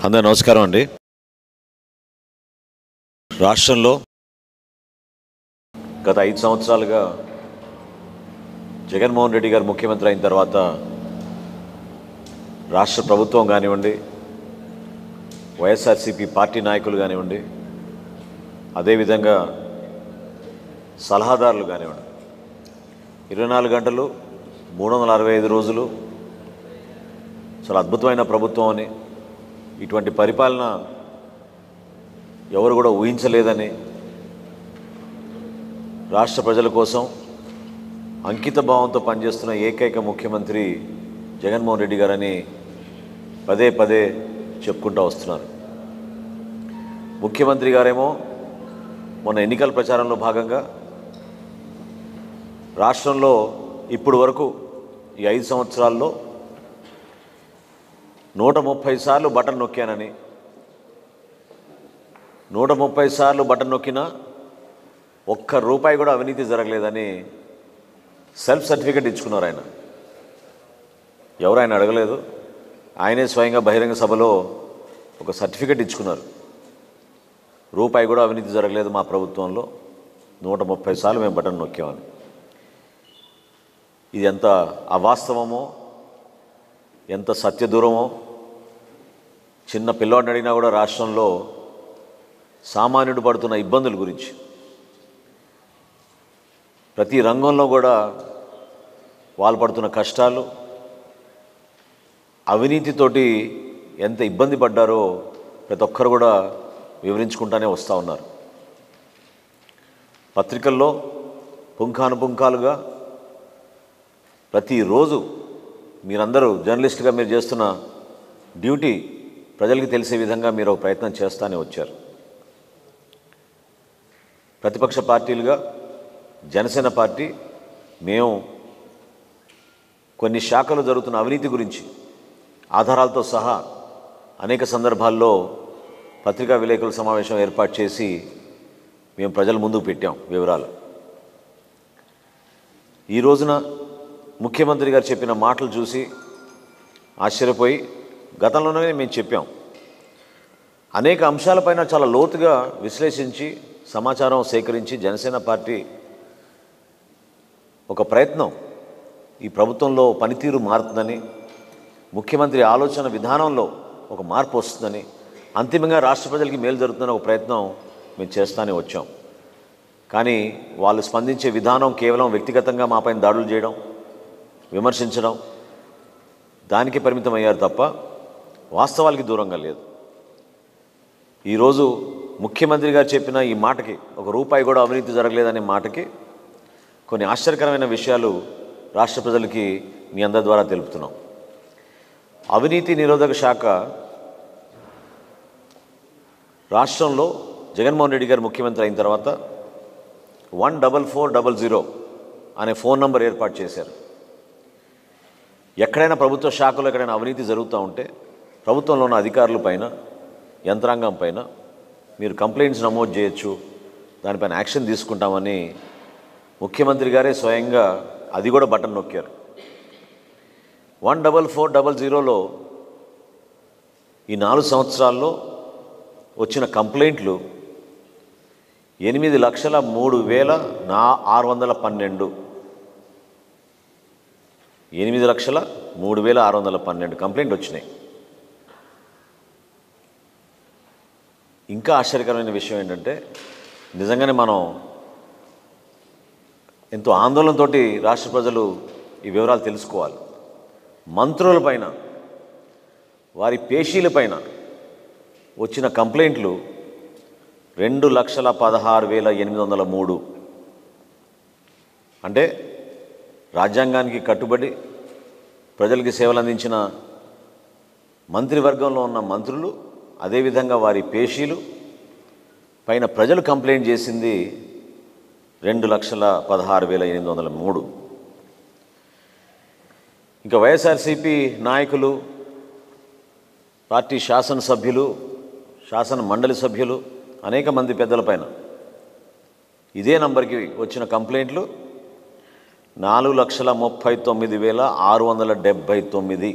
అందరూ నమస్కారం అండి. రాష్ట్రంలో గత 5 సంవత్సరాలుగా జగన్మోహన్ రెడ్డి గారు ముఖ్యమంత్రి అయిన తర్వాత రాష్ట్ర ప్రభుత్వం కానివ్వండి, వైఎస్ఆర్సీపీ పార్టీ నాయకులు కానివ్వండి, అదేవిధంగా సలహాదారులు కానివ్వండి, 24 గంటలు 365 రోజులు చాలా అద్భుతమైన ప్రభుత్వం అని, ఇటువంటి పరిపాలన ఎవరు కూడా ఊహించలేదని, రాష్ట్ర ప్రజల కోసం అంకిత భావంతో పనిచేస్తున్న ఏకైక ముఖ్యమంత్రి జగన్మోహన్ రెడ్డి గారని పదే పదే చెప్పుకుంటూ వస్తున్నారు. ముఖ్యమంత్రి గారేమో మొన్న ఎన్నికల ప్రచారంలో భాగంగా రాష్ట్రంలో ఇప్పుడు వరకు ఈ 5 సంవత్సరాల్లో 130 సార్లు బటన్ నొక్కానని, 130 సార్లు బటన్ నొక్కినా ఒక్క రూపాయి కూడా అవినీతి జరగలేదని సెల్ఫ్ సర్టిఫికెట్ ఇచ్చుకున్నారు. ఎవరు అడగలేదు, ఆయనే స్వయంగా బహిరంగ సభలో ఒక సర్టిఫికెట్ ఇచ్చుకున్నారు. రూపాయి కూడా అవినీతి జరగలేదు మా ప్రభుత్వంలో, 130 సార్లు మేము బటన్ నొక్కామని. ఇది ఎంత అవాస్తవమో, ఎంత సత్యదూరమో చిన్న పిల్లవాడిని అడిగినా కూడా రాష్ట్రంలో సామాన్యుడు పడుతున్న ఇబ్బందుల గురించి, ప్రతి రంగంలో కూడా వాళ్ళు పడుతున్న కష్టాలు, అవినీతితోటి ఎంత ఇబ్బంది పడ్డారో ప్రతి ఒక్కరు కూడా వివరించుకుంటూనే వస్తూ ఉన్నారు. పత్రికల్లో పుంఖానుపుంఖాలుగా ప్రతిరోజు మీరందరూ జర్నలిస్టుగా మీరు చేస్తున్న డ్యూటీ ప్రజలకి తెలిసే విధంగా మీరు ఒక ప్రయత్నం చేస్తూనే వచ్చారు. ప్రతిపక్ష పార్టీలుగా జనసేన పార్టీ మేము కొన్ని శాఖలు జరుగుతున్న అవినీతి గురించి ఆధారాలతో సహా అనేక సందర్భాల్లో పత్రికా విలేకరుల సమావేశం ఏర్పాటు చేసి మేము ప్రజల ముందుకు పెట్టాం వివరాలు. ఈ రోజున ముఖ్యమంత్రి గారు చెప్పిన మాటలు చూసి ఆశ్చర్యపోయి, గతంలోనే మేము చెప్పాం, అనేక అంశాలపైన చాలా లోతుగా విశ్లేషించి సమాచారం సేకరించి జనసేన పార్టీ ఒక ప్రయత్నం, ఈ ప్రభుత్వంలో పనితీరు మారుతుందని, ముఖ్యమంత్రి ఆలోచన విధానంలో ఒక మార్పు వస్తుందని, అంతిమంగా రాష్ట్ర ప్రజలకి మేలు జరుగుతుందని ఒక ప్రయత్నం మేము చేస్తూనే వచ్చాం. కానీ వాళ్ళు స్పందించే విధానం కేవలం వ్యక్తిగతంగా మాపైన దాడులు చేయడం, విమర్శించడం, దానికి పరిమితం అయ్యారు తప్ప వాస్తవాలకి దూరంగా లేదు. ఈరోజు ముఖ్యమంత్రి గారు చెప్పిన ఈ మాటకి, ఒక రూపాయి కూడా అవినీతి జరగలేదనే మాటకి కొన్ని ఆశ్చర్యకరమైన విషయాలు రాష్ట్ర ప్రజలకి మీ అందరి ద్వారా తెలుపుతున్నాం. అవినీతి నిరోధక శాఖ రాష్ట్రంలో జగన్మోహన్ రెడ్డి గారు ముఖ్యమంత్రి అయిన తర్వాత 14400 అనే ఫోన్ నంబర్ ఏర్పాటు చేశారు. ఎక్కడైనా ప్రభుత్వ శాఖలో ఎక్కడైనా అవినీతి జరుగుతూ ఉంటే ప్రభుత్వంలో ఉన్న అధికారుల పైన, యంత్రాంగం పైన మీరు కంప్లైంట్స్ నమోదు చేయొచ్చు, దానిపైన యాక్షన్ తీసుకుంటామని ముఖ్యమంత్రి గారే స్వయంగా అది కూడా బటన్ నొక్కారు. 14400లో ఈ 4 సంవత్సరాల్లో వచ్చిన కంప్లైంట్లు 8,03,612 8,03,612 కంప్లైంట్ వచ్చినాయి. ఇంకా ఆశ్చర్యకరమైన విషయం ఏంటంటే, నిజంగానే మనం ఎంతో ఆందోళనతో రాష్ట్ర ప్రజలు ఈ వివరాలు తెలుసుకోవాలి. మంత్రులపైన, వారి పేషీలపైన వచ్చిన కంప్లైంట్లు 2,16,803. అంటే రాజ్యాంగానికి కట్టుబడి ప్రజలకి సేవలు అందించిన మంత్రివర్గంలో ఉన్న మంత్రులు, అదేవిధంగా వారి పేషీలు పైన ప్రజలు కంప్లైంట్ చేసింది 2,16,803. ఇంకా వైఎస్ఆర్సీపీ నాయకులు, పార్టీ శాసనసభ్యులు, శాసన మండలి సభ్యులు, అనేక మంది పెద్దలపైన ఇదే నంబర్కి వచ్చిన కంప్లైంట్లు 4,39,679.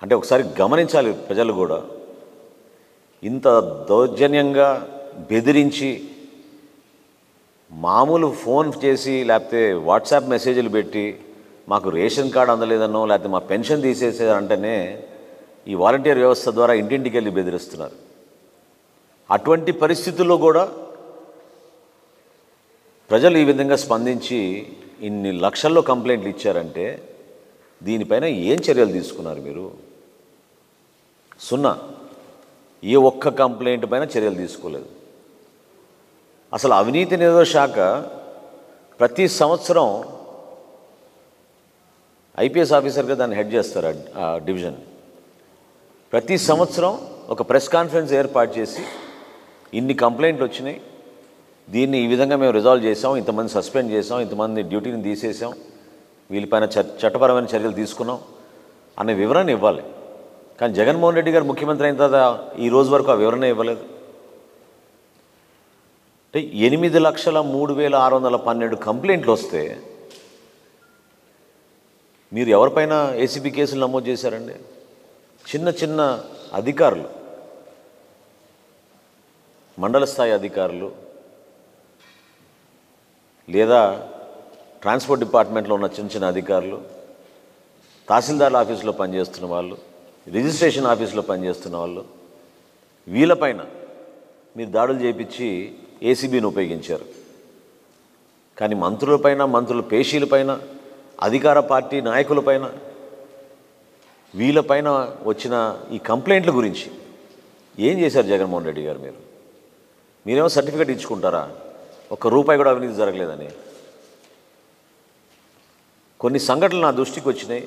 అంటే ఒకసారి గమనించాలి ప్రజలు కూడా, ఇంత దౌర్జన్యంగా బెదిరించి మామూలు ఫోన్ చేసి లేకపోతే వాట్సాప్ మెసేజ్లు పెట్టి మాకు రేషన్ కార్డు అందలేదనో లేకపోతే మా పెన్షన్ తీసేసారంటేనే ఈ వాలంటీర్ వ్యవస్థ ద్వారా ఇంటింటికి వెళ్ళి బెదిరిస్తున్నారు. అటువంటి పరిస్థితుల్లో కూడా ప్రజలు ఈ విధంగా స్పందించి ఇన్ని లక్షల్లో కంప్లైంట్లు ఇచ్చారంటే దీనిపైన ఏం చర్యలు తీసుకున్నారు మీరు? సున్నా. ఏ ఒక్క కంప్లైంట్ పైన చర్యలు తీసుకోలేదు. అసలు అవినీతి నిరోధక శాఖ ప్రతి సంవత్సరం ఐపీఎస్ ఆఫీసర్గా దాన్ని హెడ్ చేస్తారు ఆ డివిజన్. ప్రతి సంవత్సరం ఒక ప్రెస్ కాన్ఫరెన్స్ ఏర్పాటు చేసి ఇన్ని కంప్లైంట్లు వచ్చినాయి, దీన్ని ఈ విధంగా మేము రిజాల్వ్ చేసాం, ఇంతమంది సస్పెండ్ చేసాం, ఇంతమంది డ్యూటీని తీసేసాం, వీళ్ళపైన చట్టపరమైన చర్యలు తీసుకున్నాం అనే వివరణ ఇవ్వాలి. కానీ జగన్మోహన్ రెడ్డి గారు ముఖ్యమంత్రి అయిన తర్వాత ఈ రోజు వరకు ఆ వివరణ ఇవ్వలేదు. అంటే 8,03,612 కంప్లైంట్లు వస్తే మీరు ఎవరిపైన ఏసీబీ కేసులు నమోదు చేశారండి? చిన్న చిన్న అధికారులు, మండల స్థాయి అధికారులు లేదా ట్రాన్స్పోర్ట్ డిపార్ట్మెంట్లో ఉన్న చిన్న చిన్న అధికారులు, తహసీల్దార్ల ఆఫీసులో పనిచేస్తున్న వాళ్ళు, రిజిస్ట్రేషన్ ఆఫీసులో పనిచేస్తున్న వాళ్ళు, వీళ్ళపైన మీరు దాడులు చేయించి ఏసీబీని ఉపయోగించారు. కానీ మంత్రులపైన, మంత్రుల పేషీలపైన, అధికార పార్టీ నాయకులపైన, వీళ్ళపైన వచ్చిన ఈ కంప్లైంట్ల గురించి ఏం చేశారు జగన్మోహన్ రెడ్డి గారు? మీరేమో సర్టిఫికేట్ ఇచ్చుకుంటారా ఒక్క రూపాయి కూడా అవినీతి జరగలేదని? కొన్ని సంఘటనలు నా దృష్టికి వచ్చినాయి,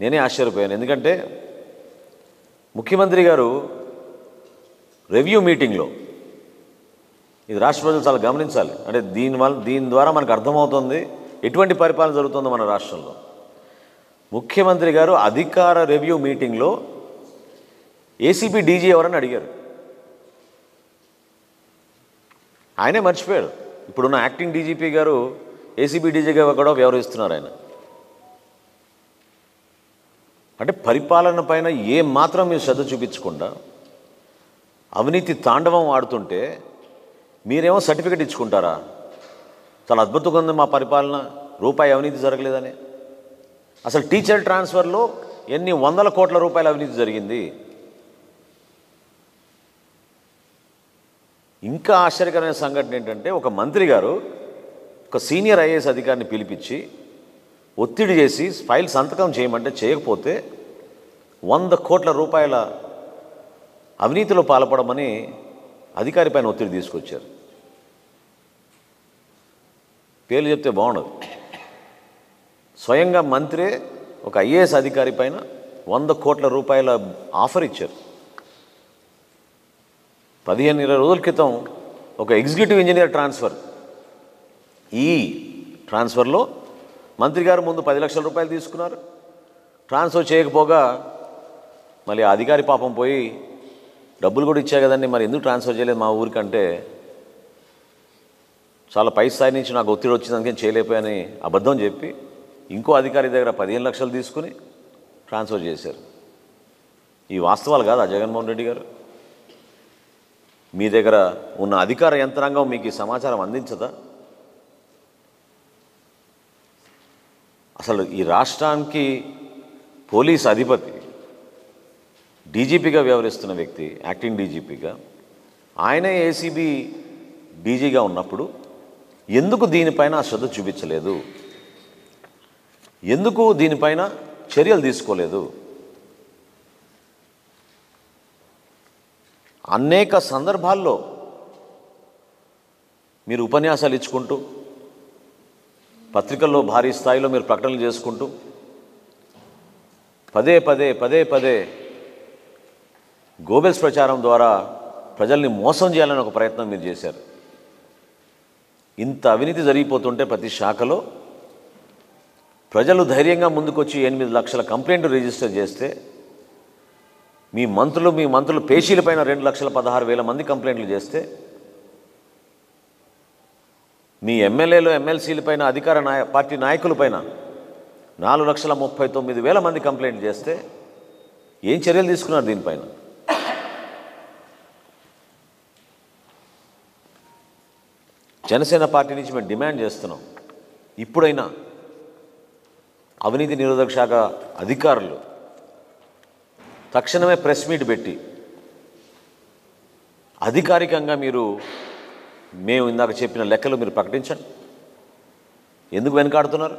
నేనే ఆశ్చర్యపోయాను. ఎందుకంటే ముఖ్యమంత్రి గారు రివ్యూ మీటింగ్లో, ఇది రాష్ట్ర ప్రజలు చాలా గమనించాలి, అంటే దీని ద్వారా మనకు అర్థమవుతుంది ఎటువంటి పరిపాలన జరుగుతుందో మన రాష్ట్రంలో. ముఖ్యమంత్రి గారు అధికార రివ్యూ మీటింగ్లో ఏసీబీ డీజీ ఎవరని అడిగారు. ఆయనే మర్చిపోయాడు. ఇప్పుడున్న యాక్టింగ్ డీజీపీ గారు ఏసీబీ డీజీగా కూడా వ్యవహరిస్తున్నారు ఆయన. అంటే పరిపాలన పైన ఏ మాత్రం మీరు శ్రద్ధ చూపించకుండా అవినీతి తాండవం ఆడుతుంటే మీరేమో సర్టిఫికెట్ ఇచ్చుకుంటారా? చాలా అద్భుతంగా ఉంది మా పరిపాలన, రూపాయి అవినీతి జరగలేదని. అసలు టీచర్ ట్రాన్స్ఫర్లో ఎన్ని వందల కోట్ల రూపాయల అవినీతి జరిగింది. ఇంకా ఆశ్చర్యకరమైన సంఘటన ఏంటంటే ఒక మంత్రి గారు ఒక సీనియర్ ఐఏఎస్ అధికారిని పిలిపించి ఒత్తిడి చేసి ఫైల్ సంతకం చేయమంటే చేయకపోతే 100 కోట్ల రూపాయల అవినీతిలో పాల్పడమని అధికారి పైన ఒత్తిడి తీసుకొచ్చారు. పేర్లు చెప్తే బాగుండదు. స్వయంగా మంత్రే ఒక ఐఏఎస్ అధికారి పైన 100 కోట్ల రూపాయల ఆఫర్ ఇచ్చారు. 15-20 రోజుల క్రితం ఒక ఎగ్జిక్యూటివ్ ఇంజనీర్ ట్రాన్స్ఫర్, ఈ ట్రాన్స్ఫర్లో మంత్రి గారు ముందు 10 లక్షల రూపాయలు తీసుకున్నారు. ట్రాన్స్ఫర్ చేయకపోగా మళ్ళీ ఆ అధికారి పాపం పోయి డబ్బులు కూడా ఇచ్చా కదండి, మరి ఎందుకు ట్రాన్స్ఫర్ చేయలేదు మా ఊరికంటే, చాలా పై స్థాయి నుంచి నాకు ఒత్తిడి వచ్చింది అందుకని చేయలేకపోయాని అబద్ధం చెప్పి ఇంకో అధికారి దగ్గర 15 లక్షలు తీసుకుని ట్రాన్స్ఫర్ చేశారు. ఈ వాస్తవాలు కాదా జగన్మోహన్ రెడ్డి గారు? మీ దగ్గర ఉన్న అధికార యంత్రాంగం మీకు ఈ సమాచారం అందించదా? అసలు ఈ రాష్ట్రానికి పోలీస్ అధిపతి డీజీపీగా వ్యవహరిస్తున్న వ్యక్తి, యాక్టింగ్ డీజీపీగా, ఆయనే ఏసీబీ డీజీగా ఉన్నప్పుడు ఎందుకు దీనిపైన శ్రద్ధ చూపించలేదు? ఎందుకు దీనిపైన చర్యలు తీసుకోలేదు? అనేక సందర్భాల్లో మీరు ఉపన్యాసాలు ఇచ్చుకుంటూ, పత్రికల్లో భారీ స్థాయిలో మీరు ప్రకటనలు చేసుకుంటూ పదే పదే గోబెల్స్ ప్రచారం ద్వారా ప్రజల్ని మోసం చేయాలని ఒక ప్రయత్నం మీరు చేశారు. ఇంత అవినీతి జరిగిపోతుంటే ప్రతి శాఖలో ప్రజలు ధైర్యంగా ముందుకొచ్చి 8 లక్షల కంప్లైంట్లు రిజిస్టర్ చేస్తే మీ మంత్రులు పేషీలపైన 2,16,000 మంది కంప్లైంట్లు చేస్తే, మీ ఎమ్మెల్యేలు ఎమ్మెల్సీలపైన అధికార పార్టీ నాయకులపైన 4,39,000 మంది కంప్లైంట్లు చేస్తే ఏం చర్యలు తీసుకున్నారు దీనిపైన? జనసేన పార్టీ నుంచి మేము డిమాండ్ చేస్తున్నాం, ఇప్పుడైనా అవినీతి నిరోధక శాఖ అధికారులు తక్షణమే ప్రెస్ మీట్ పెట్టి అధికారికంగా మేము ఇందాక చెప్పిన లెక్కలు మీరు ప్రకటించండి. ఎందుకు వెనకాడుతున్నారు?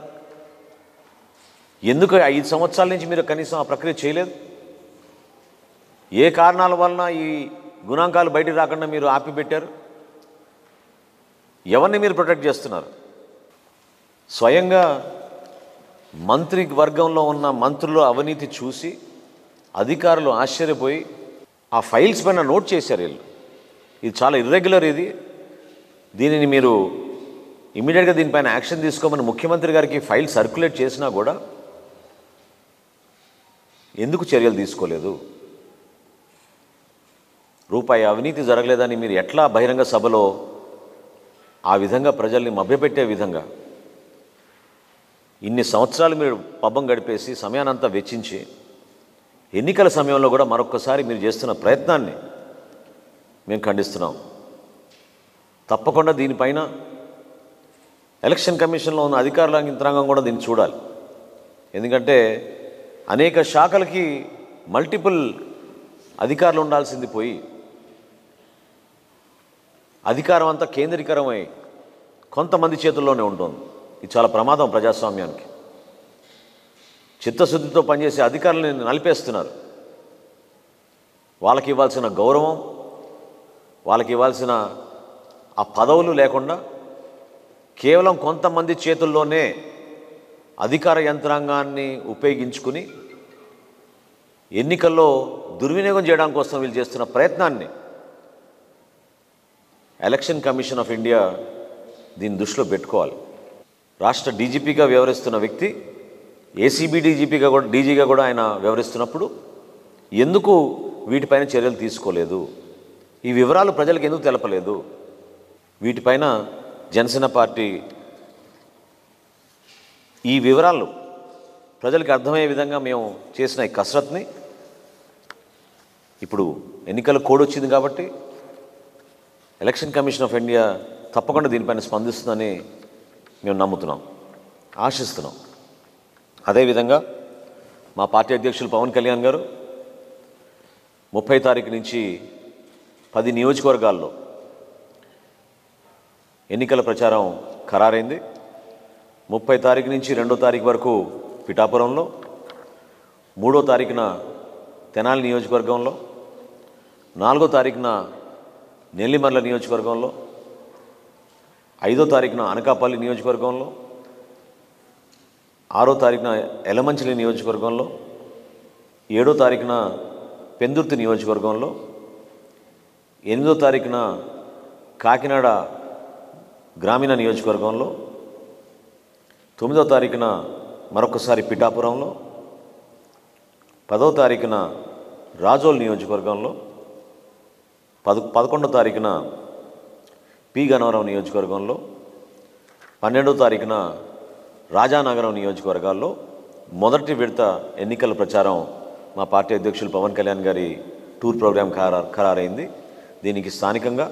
ఎందుకు 5 సంవత్సరాల నుంచి మీరు కనీసం ఆ ప్రక్రియ చేయలేదు? ఏ కారణాల వలన ఈ గుణాంకాలు బయటికి రాకుండా మీరు ఆపిపెట్టారు? ఎవరిని మీరు ప్రొటెక్ట్ చేస్తున్నారు? స్వయంగా మంత్రి వర్గంలో ఉన్న మంత్రులు అవినీతి చూసి అధికారులు ఆశ్చర్యపోయి ఆ ఫైల్స్ పైన నోట్ చేశారు. వీళ్ళు ఇది చాలా ఇర్రెగ్యులర్, దీనిని మీరు ఇమ్మీడియట్గా దీనిపైన యాక్షన్ తీసుకోమని ముఖ్యమంత్రి గారికి ఫైల్ సర్క్యులేట్ చేసినా కూడా ఎందుకు చర్యలు తీసుకోలేదు? రూపాయి అవినీతి జరగలేదని మీరు ఎట్లా బహిరంగ సభలో ఆ విధంగా ప్రజల్ని మభ్యపెట్టే విధంగా ఇన్ని సంవత్సరాలు మీరు పబ్బం గడిపేసి సమయానంతా వెచ్చించి ఎన్నికల సమయంలో కూడా మరొక్కసారి మీరు చేస్తున్న ప్రయత్నాన్ని మేము ఖండిస్తున్నాం. తప్పకుండా దీనిపైన ఎలక్షన్ కమిషన్లో ఉన్న అధికారుల యంత్రాంగం కూడా దీన్ని చూడాలి. ఎందుకంటే అనేక శాఖలకి మల్టిపుల్ అధికారులు ఉండాల్సింది పోయి అధికారం అంతా కేంద్రీకరమై కొంతమంది చేతుల్లోనే ఉంటుంది. ఇది చాలా ప్రమాదం ప్రజాస్వామ్యానికి. చిత్తశుద్ధితో పనిచేసే అధికారులను నలిపేస్తున్నారు. వాళ్ళకి ఇవ్వాల్సిన గౌరవం, వాళ్ళకి ఇవ్వాల్సిన ఆ పదవులు లేకుండా కేవలం కొంతమంది చేతుల్లోనే అధికార యంత్రాంగాన్ని ఉపయోగించుకుని ఎన్నికల్లో దుర్వినియోగం చేయడానికి కోసం వీళ్ళు చేస్తున్న ప్రయత్నాన్ని ఎలక్షన్ కమిషన్ ఆఫ్ ఇండియా దీన్ని దృష్టిలో పెట్టుకోవాలి. రాష్ట్ర డీజీపీగా వ్యవహరిస్తున్న వ్యక్తి ఏసీబీ డీజీగా కూడా ఆయన వ్యవహరిస్తున్నప్పుడు ఎందుకు వీటిపైన చర్యలు తీసుకోలేదు? ఈ వివరాలు ప్రజలకు ఎందుకు తెలపలేదు? వీటిపైన జనసేన పార్టీ ఈ వివరాలు ప్రజలకు అర్థమయ్యే విధంగా మేము చేసిన ఈ కసరత్ని ఇప్పుడు ఎన్నికల కోడ్ వచ్చింది కాబట్టి ఎలక్షన్ కమిషన్ ఆఫ్ ఇండియా తప్పకుండా దీనిపైన స్పందిస్తుందని మేము నమ్ముతున్నాం, ఆశిస్తున్నాం. అదేవిధంగా మా పార్టీ అధ్యక్షులు పవన్ కళ్యాణ్ గారు 30 తారీఖు నుంచి 10 నియోజకవర్గాల్లో ఎన్నికల ప్రచారం ఖరారైంది. 30 తారీఖు నుంచి 2వ తారీఖు వరకు పిఠాపురంలో, 3వ తారీఖున తెనాలి నియోజకవర్గంలో, 4వ తారీఖున నెల్లిమర్ల నియోజకవర్గంలో, 5వ తారీఖున అనకాపల్లి నియోజకవర్గంలో, 6వ తారీఖున ఎలమంచిలి నియోజకవర్గంలో, 7వ తారీఖున పెందుర్తి నియోజకవర్గంలో, 8వ తారీఖున కాకినాడ గ్రామీణ నియోజకవర్గంలో, 9వ తారీఖున మరొకసారి పిఠాపురంలో, 10వ తారీఖున రాజోల్ నియోజకవర్గంలో, 11వ తారీఖున పి గన్నవరం నియోజకవర్గంలో, 12వ తారీఖున రాజానగరం నియోజకవర్గాల్లో మొదటి విడత ఎన్నికల ప్రచారం మా పార్టీ అధ్యక్షులు పవన్ కళ్యాణ్ గారి టూర్ ప్రోగ్రాం ఖరారైంది. దీనికి స్థానికంగా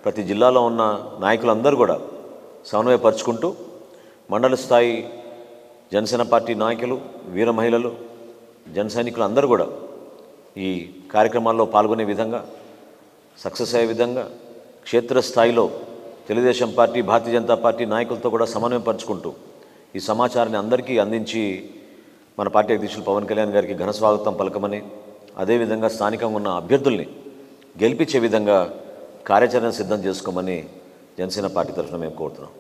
ప్రతి జిల్లాలో ఉన్న నాయకులందరూ కూడా సమన్వయపరుచుకుంటూ మండల స్థాయి జనసేన పార్టీ నాయకులు, వీర మహిళలు, జన సైనికులు అందరూ కూడా ఈ కార్యక్రమాల్లో పాల్గొనే విధంగా, సక్సెస్ అయ్యే విధంగా క్షేత్రస్థాయిలో తెలుగుదేశం పార్టీ, భారతీయ జనతా పార్టీ నాయకులతో కూడా సమన్వయపరుచుకుంటూ ఈ సమాచారాన్ని అందరికీ అందించి మన పార్టీ అధ్యక్షులు పవన్ కళ్యాణ్ గారికి ఘన స్వాగతం పలకమని, అదేవిధంగా స్థానికంగా ఉన్న అభ్యర్థుల్ని గెలిపించే విధంగా కార్యాచరణ సిద్ధం చేసుకోమని జనసేన పార్టీ తరఫున మేము కోరుతున్నాం.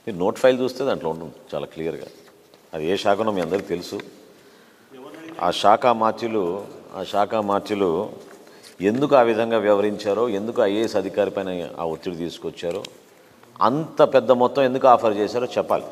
మీరు నోట్ ఫైల్ చూస్తే దాంట్లో ఉంటుంది చాలా క్లియర్గా. అది ఏ శాఖనో మీ అందరికీ తెలుసు. ఆ శాఖ మార్చులు ఎందుకు ఆ విధంగా వ్యవహరించారో, ఎందుకు ఐఏఎస్ అధికారి పైన ఆ ఒత్తిడి తీసుకొచ్చారో, అంత పెద్ద మొత్తం ఎందుకు ఆఫర్ చేశారో చెప్పాలి.